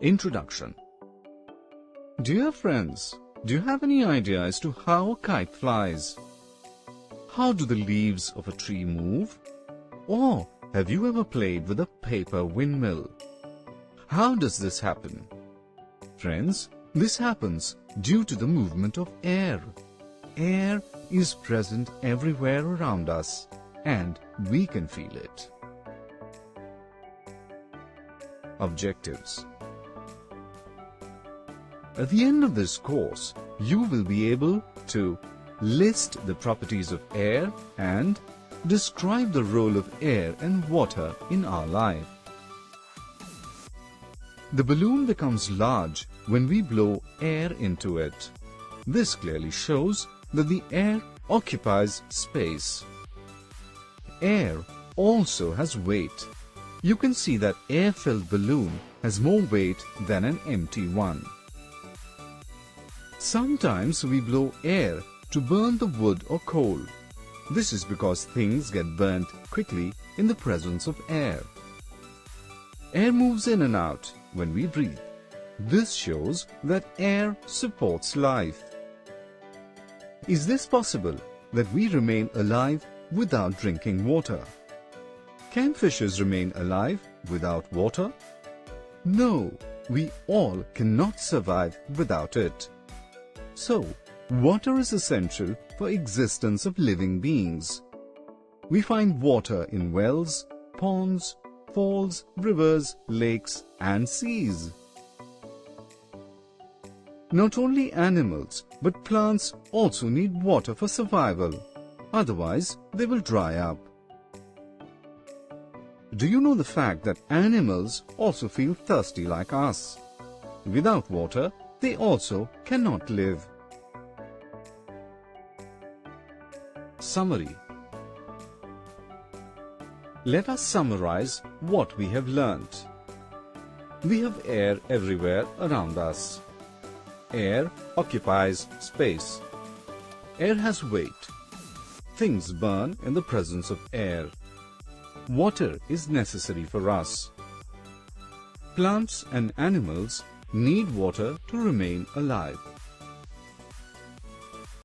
Introduction. Dear friends, do you have any idea as to how a kite flies? How do the leaves of a tree move? Or have you ever played with a paper windmill? How does this happen? Friends, this happens due to the movement of air. Air is present everywhere around us, and we can feel it. Objectives. At the end of this course, you will be able to list the properties of air and describe the role of air and water in our life. The balloon becomes large when we blow air into it. This clearly shows that the air occupies space. Air also has weight. You can see that air-filled balloon has more weight than an empty one. Sometimes we blow air to burn the wood or coal. This is because things get burnt quickly in the presence of air. Air moves in and out when we breathe. This shows that air supports life. Is this possible that we remain alive without drinking water? Can fishes remain alive without water? No, we all cannot survive without it. So, water is essential for existence of living beings. We find water in wells, ponds, falls, rivers, lakes, and seas. Not only animals, but plants also need water for survival. Otherwise, they will dry up. Do you know the fact that animals also feel thirsty like us? Without water, they also cannot live. Summary. Let us summarize what we have learnt. We have air everywhere around us. Air occupies space. Air has weight. Things burn in the presence of air. Water is necessary for us. Plants and animals need water to remain alive.